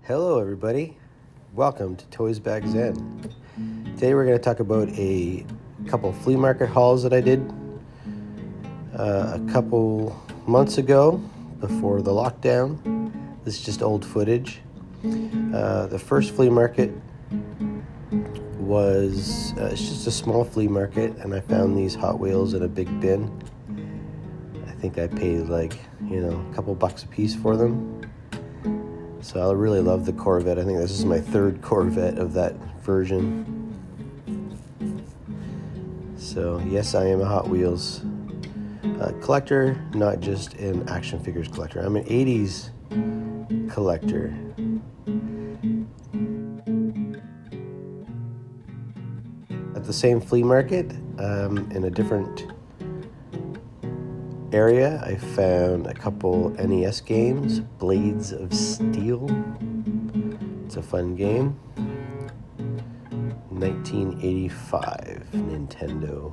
Hello everybody, welcome to Toysbackzen. Today we're going to talk about a couple flea market hauls that I did a couple months ago before the lockdown. This is just old footage. The first flea market was, it's just a small flea market, and I found these Hot Wheels in a big bin. I think I paid a couple bucks a piece for them. So I really love the Corvette. I think this is my third Corvette of that version. So yes, I am a Hot Wheels collector, not just an action figures collector. I'm an 80s collector. At the same flea market, in a different area, I found a couple NES games, Blades of Steel. It's a fun game. 1985 Nintendo.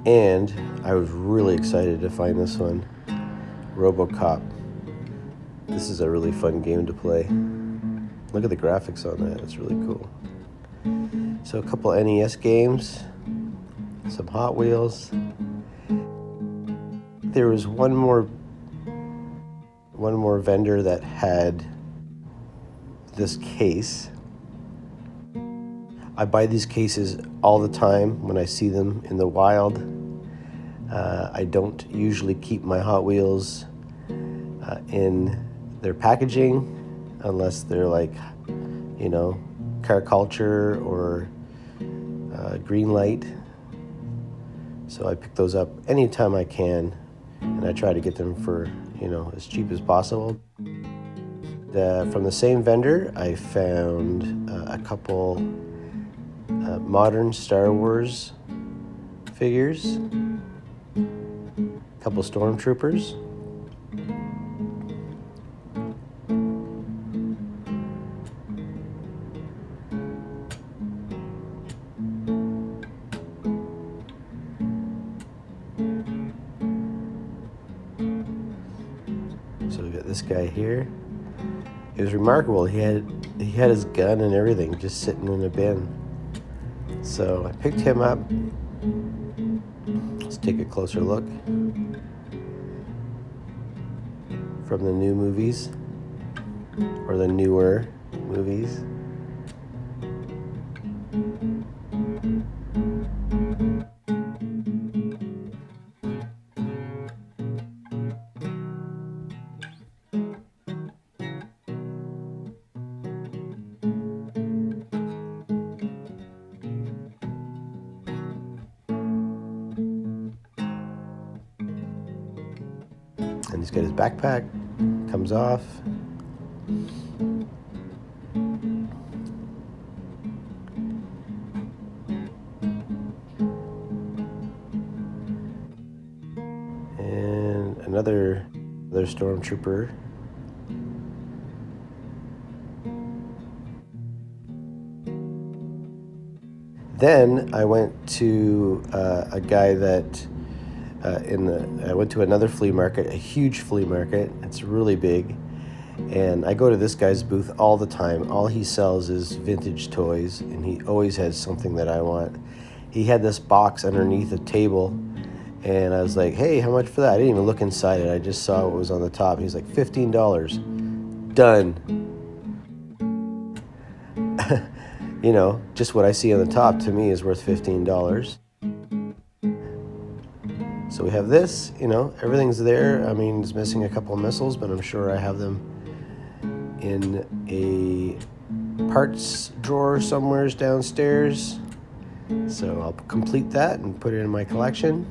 And I was really excited to find this one, RoboCop. This is a really fun game to play. Look at the graphics on that, it's really cool. So a couple NES games, some Hot Wheels. There was one more vendor that had this case. I buy these cases all the time when I see them in the wild. I don't usually keep my Hot Wheels in their packaging unless they're like, car culture or green light. So I pick those up anytime I can, and I try to get them for as cheap as possible. From the same vendor, I found a couple modern Star Wars figures, a couple stormtroopers. So we got this guy here. It was remarkable. He had his gun and everything just sitting in a bin. So I picked him up. Let's take a closer look. From the new movies, or the newer movies. And he's got his backpack, comes off. And another stormtrooper. Then I went to a guy that I went to another flea market, a huge flea market. It's really big. And I go to this guy's booth all the time. All he sells is vintage toys, and he always has something that I want. He had this box underneath a table, and I was like, hey, how much for that? I didn't even look inside it. I just saw what was on the top. He's like, $15. Done. Just what I see on the top to me is worth $15. So we have this, everything's there. I mean, it's missing a couple of missiles, but I'm sure I have them in a parts drawer somewhere downstairs. So I'll complete that and put it in my collection.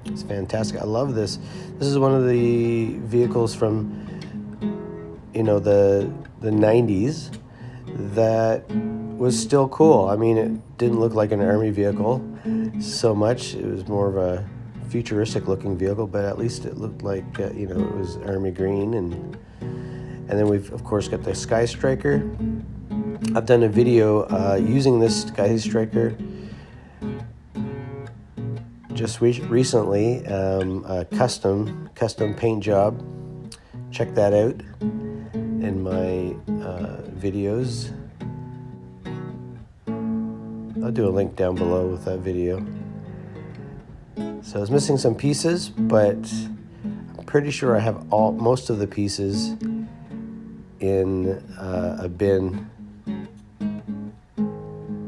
It's fantastic. I love this. This is one of the vehicles from, the 90s that was still cool. I mean, it didn't look like an army vehicle so much. It was more of a futuristic looking vehicle, but at least it looked like it was army green. And then we've of course got the Sky Striker. I've done a video using this Sky Striker just recently a custom paint job. Check that out in my videos. I'll do a link down below with that video. So I was missing some pieces, but I'm pretty sure I have most of the pieces in a bin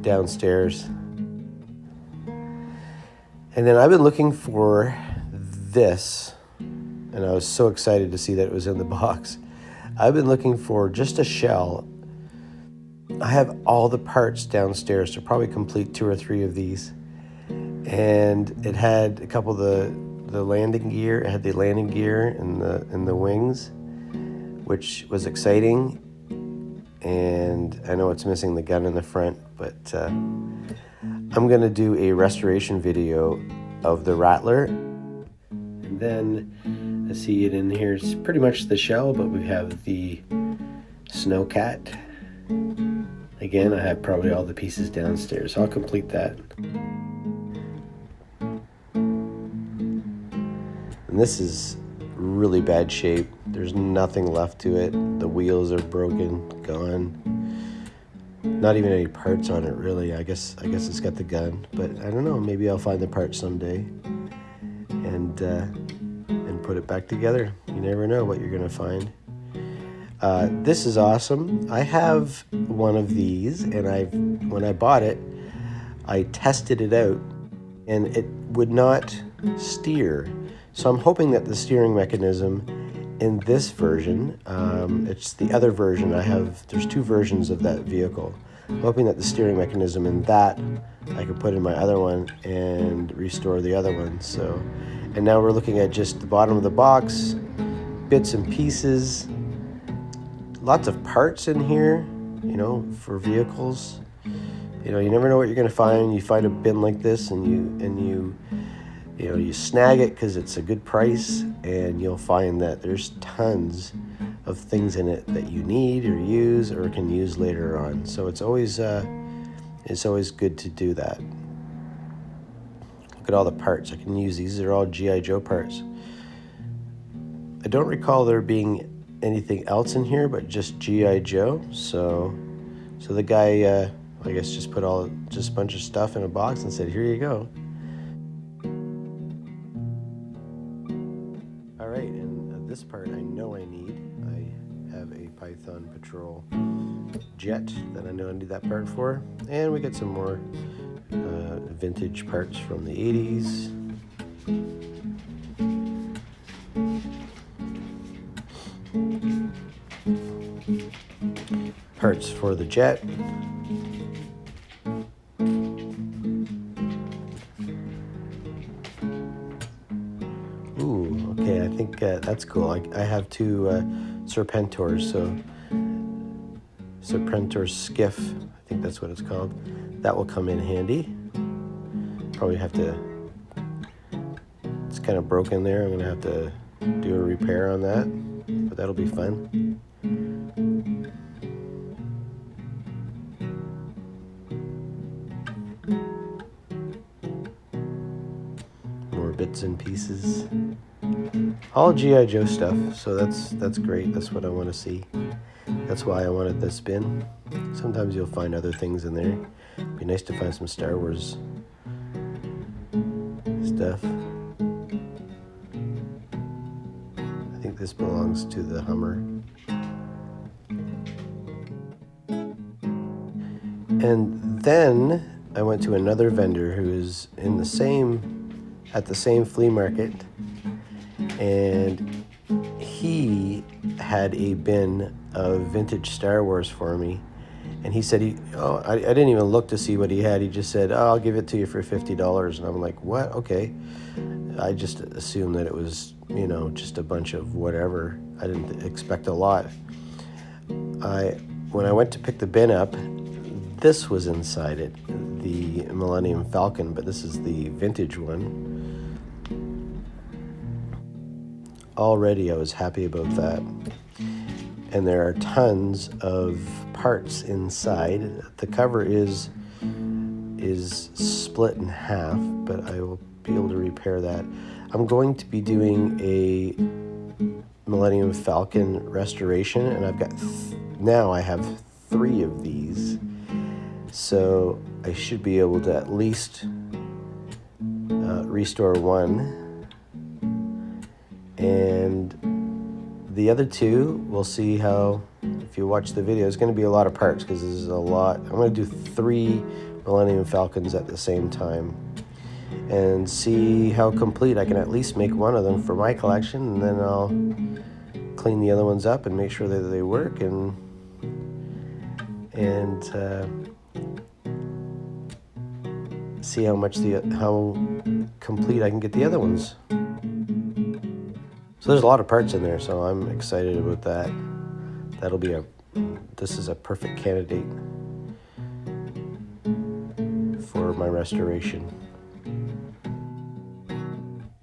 downstairs. And then I've been looking for this, and I was so excited to see that it was in the box. I've been looking for just a shell. I have all the parts downstairs to probably complete 2 or 3 of these. And it had a couple of the landing gear. It had the landing gear and the wings, which was exciting. And I know it's missing the gun in the front, but I'm gonna do a restoration video of the Rattler. And then I see it in here. It's pretty much the shell, but we have the Snowcat. Again, I have probably all the pieces downstairs, so I'll complete that. And this is really bad shape. There's nothing left to it. The wheels are broken, gone. Not even any parts on it, really. I guess it's got the gun, but I don't know. Maybe I'll find the parts someday and put it back together. You never know what you're gonna find. This is awesome. I have one of these, and when I bought it, I tested it out, and it would not steer. So I'm hoping that the steering mechanism in this version, it's the other version I have. There's 2 versions of that vehicle. I'm hoping that the steering mechanism in that I could put in my other one and restore the other one. So, and now we're looking at just the bottom of the box, bits and pieces, lots of parts in here, you know, for vehicles. You know, you never know what you're gonna find. You find a bin like this, and you snag it because it's a good price, and you'll find that there's tons of things in it that you need or use or can use later on. So it's always good to do that. Look at all the parts I can use. These are all G.I. Joe parts. I don't recall there being anything else in here but just G.I. Joe. So the guy, I guess, just put a bunch of stuff in a box and said, "Here you go." All right, and this part I know I need. I have a Python Patrol jet that I know I need that part for. And we get some more vintage parts from the 80s. Parts for the jet. Ooh, okay, I think that's cool. I have 2 Serpentors, so Serpentor skiff, I think that's what it's called. That will come in handy. Probably have to, it's kind of broken there. I'm gonna have to do a repair on that, but that'll be fun. More bits and pieces. All G.I. Joe stuff, so that's great. That's what I want to see. That's why I wanted this bin. Sometimes you'll find other things in there. It'd be nice to find some Star Wars stuff. I think this belongs to the Hummer. And then I went to another vendor who is in at the same flea market, and he had a bin of vintage Star Wars for me. And he said, I didn't even look to see what he had. He just said, "Oh, I'll give it to you for $50. And I'm like, "What? Okay." I just assumed that it was, just a bunch of whatever. I didn't expect a lot. When I went to pick the bin up, this was inside it, the Millennium Falcon, but this is the vintage one. Already I was happy about that. And there are tons of parts inside. The cover is split in half, but I will be able to repair that. I'm going to be doing a Millennium Falcon restoration, and I've got now I have 3 of these, so I should be able to at least restore one, and the other 2 we'll see how. If you watch the video, it's going to be a lot of parts because this is a lot. I'm going to do 3 Millennium Falcons at the same time and see how complete I can at least make one of them for my collection, and then I'll clean the other ones up and make sure that they work, and see how complete I can get the other ones. So there's a lot of parts in there, so I'm excited about that. This is a perfect candidate for my restoration.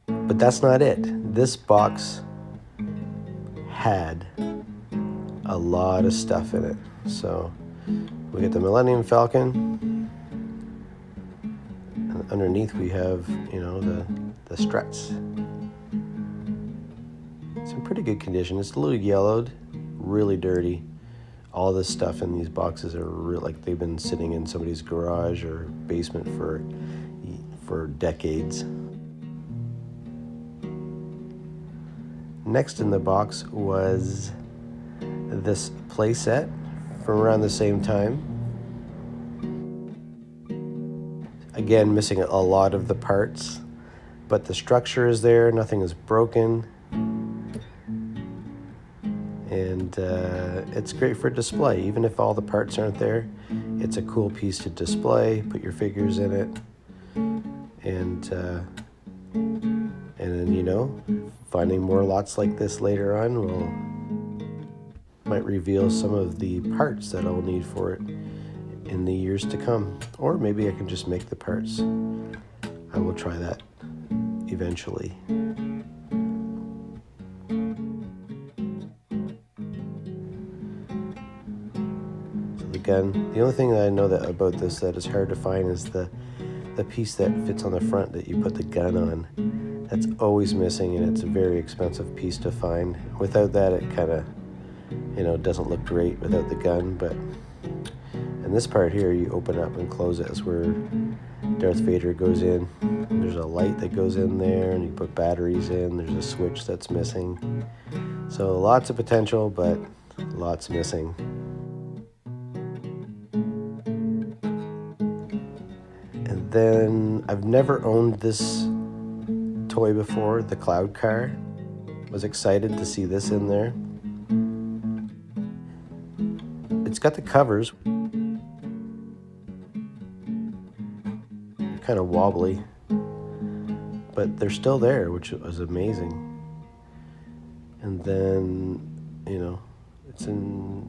But that's not it. This box had a lot of stuff in it. So we get the Millennium Falcon, and underneath we have, the struts. It's in pretty good condition. It's a little yellowed, really dirty. All this stuff in these boxes are like they've been sitting in somebody's garage or basement for decades. Next in the box was this play set from around the same time. Again, missing a lot of the parts, but the structure is there, nothing is broken. And it's great for display. Even if all the parts aren't there, it's a cool piece to display, put your figures in it, and then, finding more lots like this later on might reveal some of the parts that I'll need for it in the years to come. Or maybe I can just make the parts. I will try that eventually. Gun. The only thing that I know about this that is hard to find is the piece that fits on the front that you put the gun on. That's always missing, and it's a very expensive piece to find. Without that, it kind of, doesn't look great without the gun. But in this part here, you open up and close it. It's where Darth Vader goes in. There's a light that goes in there, and you put batteries in. There's a switch that's missing. So lots of potential, but lots missing. Then I've never owned this toy before, the Cloud Car. Was excited to see this in there. It's got the covers. Kind of wobbly, but they're still there, which was amazing. And then, it's in,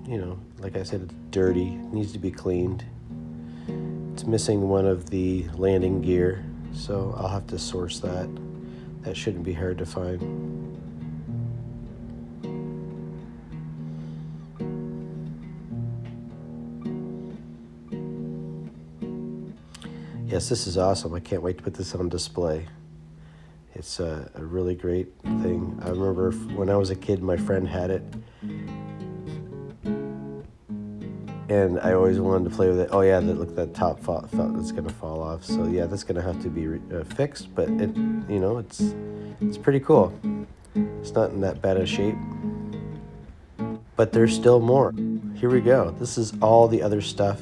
like I said, it's dirty, it needs to be cleaned. It's missing one of the landing gear, so I'll have to source that. That shouldn't be hard to find. Yes, this is awesome. I can't wait to put this on display. It's a really great thing. I remember when I was a kid, my friend had it, and I always wanted to play with it. Oh yeah, look, that top that's gonna fall off. So yeah, that's gonna have to be fixed. But it's pretty cool. It's not in that bad a shape. But there's still more. Here we go. This is all the other stuff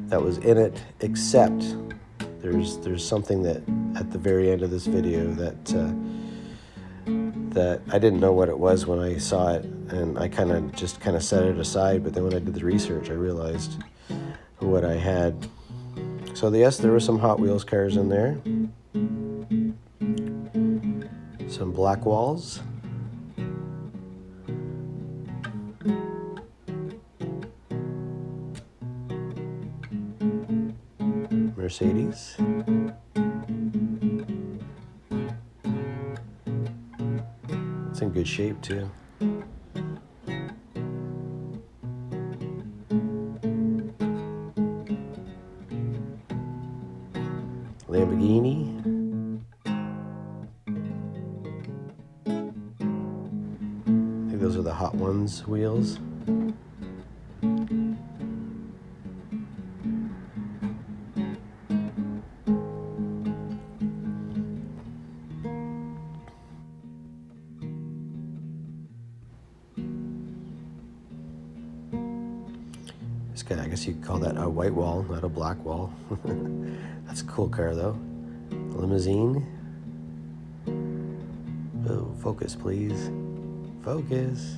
that was in it, except there's something that at the very end of this video that I didn't know what it was when I saw it, and I kind of set it aside. But then when I did the research, I realized what I had. So yes, there were some Hot Wheels cars in there, some black walls, Mercedes, it's in good shape too. Lamborghini. One's wheels. This guy, I guess you could call that a white wall, not a black wall. That's a cool car though. Limousine. Oh, focus please. Focus.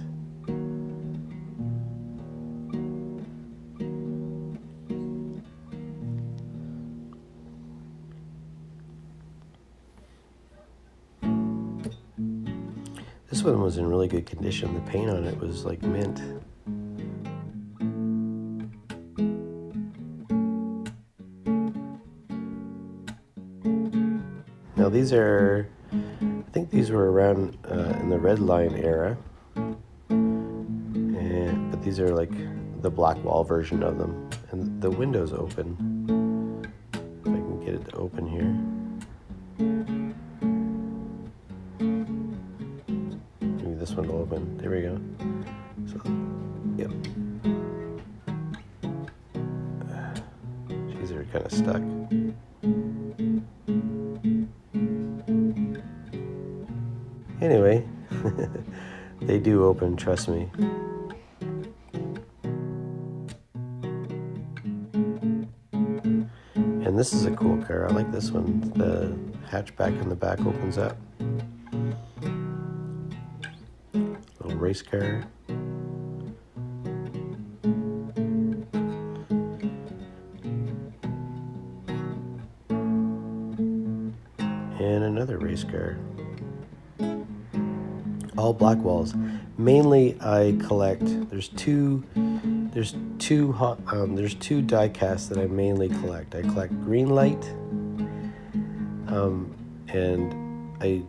This one was in really good condition. The paint on it was like mint. Now these are, I think these were around in the red line era, but these are like the black wall version of them, and the window's open. If I can get it to open here. Maybe this one will open. There we go. So, yep. These are kind of stuck. Anyway, they do open, trust me. And this is a cool car. I like this one. The hatchback in the back opens up. Little race car. And another race car. All black walls. Mainly, I collect. There's two die casts that I mainly collect. I collect green light, and I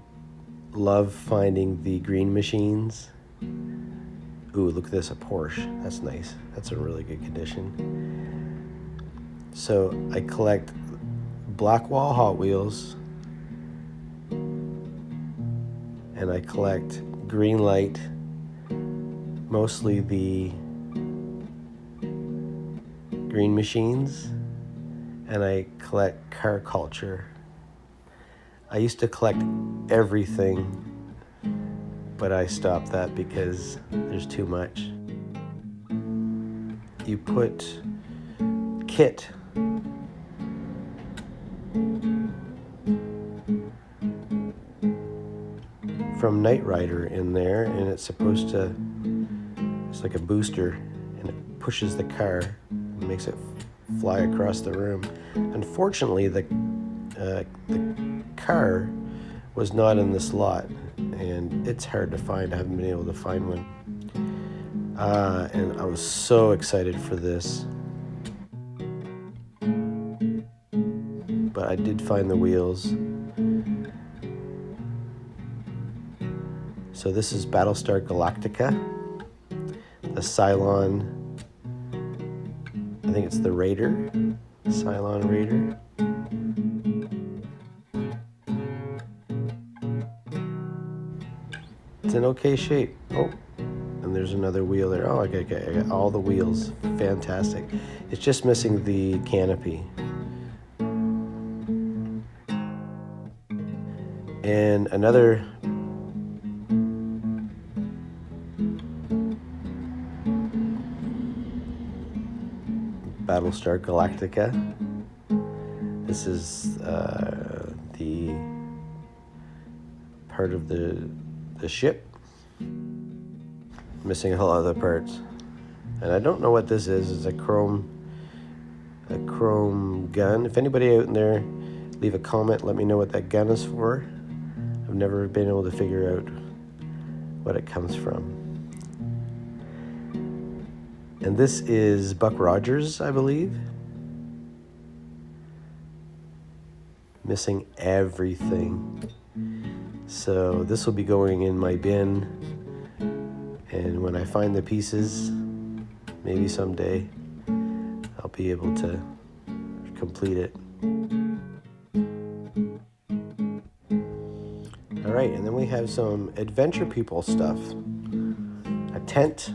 love finding the green machines. Ooh, look at this, a Porsche. That's nice. That's in really good condition. So I collect black wall Hot Wheels, and I collect green light, mostly the green machines, and I collect car culture. I used to collect everything, but I stopped that because there's too much. You put kit from Knight Rider in there, and it's supposed to, it's like a booster, and it pushes the car and makes it fly across the room. Unfortunately, the car was not in this lot, and it's hard to find. I haven't been able to find one. And I was so excited for this. But I did find the wheels. So this is Battlestar Galactica, the Cylon, I think it's the Raider, Cylon Raider. It's in okay shape. Oh, and there's another wheel there. Oh, I got all the wheels. Fantastic. It's just missing the canopy. And another Battlestar Galactica. This is the part of the ship. Missing a whole other parts. And I don't know what this is. It's a chrome gun. If anybody out in there, leave a comment. Let me know what that gun is for. I've never been able to figure out what it comes from. And this is Buck Rogers, I believe. Missing everything. So this will be going in my bin. And when I find the pieces, maybe someday, I'll be able to complete it. All right, and then we have some Adventure People stuff. A tent.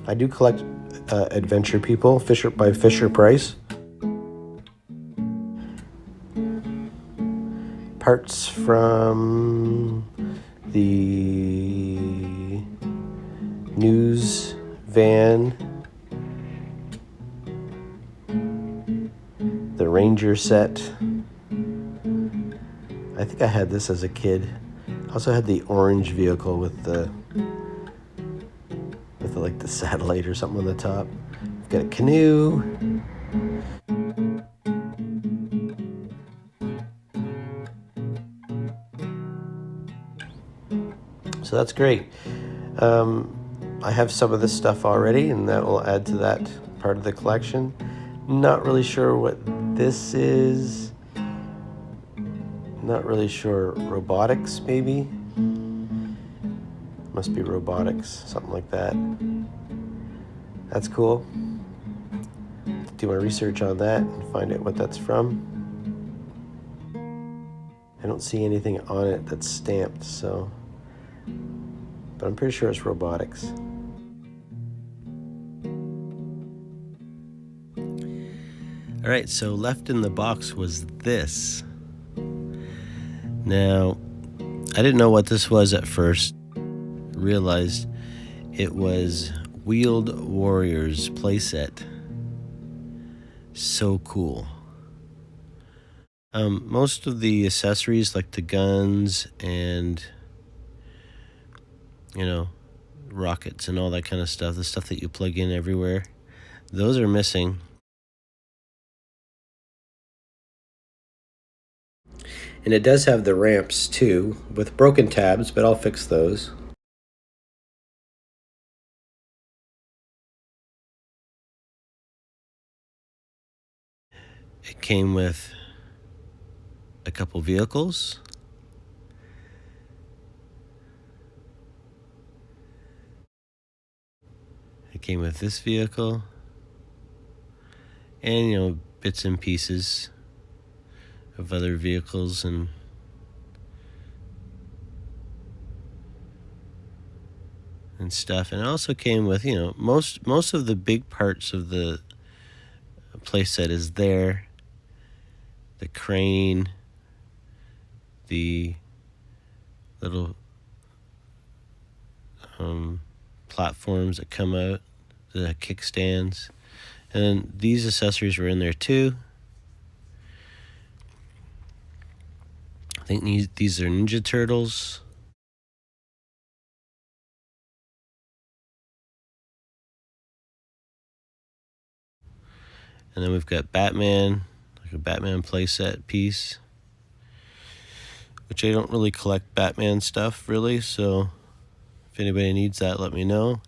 I do collect Adventure People, by Fisher Price. Parts from the news van, the Ranger set. I think I had this as a kid. I also had the orange vehicle with like the satellite or something on the top. We've got a canoe. So that's great. I have some of this stuff already, and that will add to that part of the collection. Not really sure what this is. Not really sure. Robotics, maybe? Must be robotics, something like that. That's cool. Do my research on that and find out what that's from. I don't see anything on it that's stamped, so... but I'm pretty sure it's robotics. All right, so left in the box was this. Now, I didn't know what this was at first. Realized it was Wheeled Warriors playset. So cool. Most of the accessories, like the guns and, rockets and all that kind of stuff, the stuff that you plug in everywhere, those are missing. And it does have the ramps too, with broken tabs, but I'll fix those. It came with a couple vehicles. It came with this vehicle. And, bits and pieces of other vehicles and stuff. And it also came with, most of the big parts of the playset is there. The crane, the little platforms that come out, the kickstands, and then these accessories were in there too. I think these are Ninja Turtles. And then we've got Batman, like a Batman playset piece, which I don't really collect Batman stuff really, so if anybody needs that, let me know.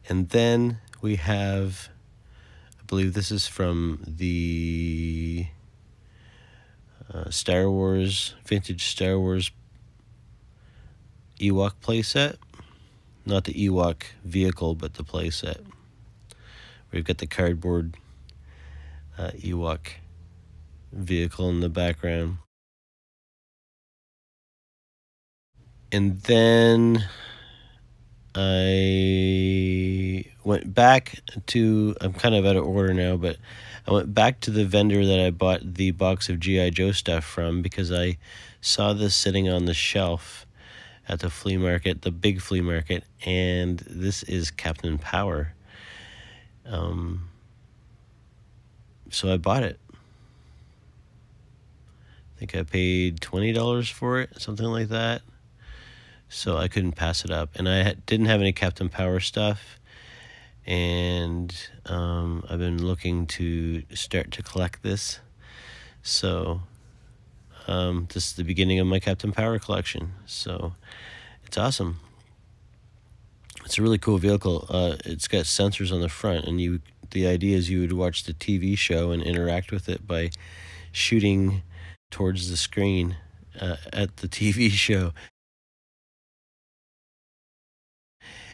And then we have, I believe this is from the Star Wars, vintage Star Wars Ewok playset. Not the Ewok vehicle, but the playset. We've got the cardboard Ewok vehicle in the background. And then I went back to, I'm kind of out of order now, but I went back to the vendor that I bought the box of G.I. Joe stuff from, because I saw this sitting on the shelf at the flea market, the big flea market, and this is Captain Power. So I bought it. I think I paid $20 for it, something like that. So I couldn't pass it up. And I didn't have any Captain Power stuff. And I've been looking to start to collect this. So this is the beginning of my Captain Power collection. So it's awesome. It's a really cool vehicle. It's got sensors on the front, and the idea is you would watch the TV show and interact with it by shooting towards the screen at the TV show.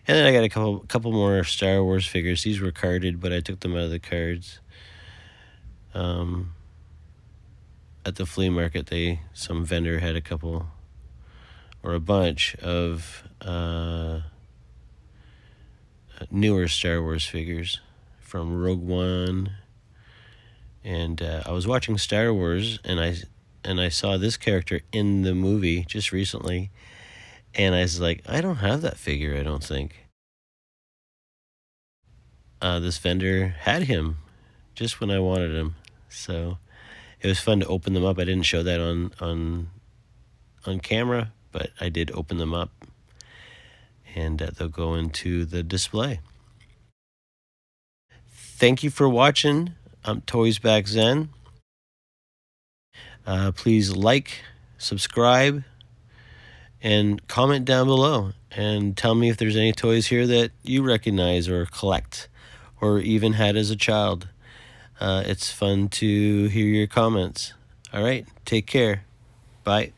And then I got a couple more Star Wars figures. These were carded, but I took them out of the cards. At the flea market, some vendor had a couple or a bunch of newer Star Wars figures from Rogue One. And I was watching Star Wars, and I saw this character in the movie just recently, and I was like, I don't have that figure, I don't think. This vendor had him just when I wanted him, so it was fun to open them up. I didn't show that on camera, but I did open them up, and they'll go into the display. Thank you for watching. I'm Toysbackzen. Please like, subscribe, and comment down below. And tell me if there's any toys here that you recognize or collect or even had as a child. It's fun to hear your comments. All right, take care. Bye.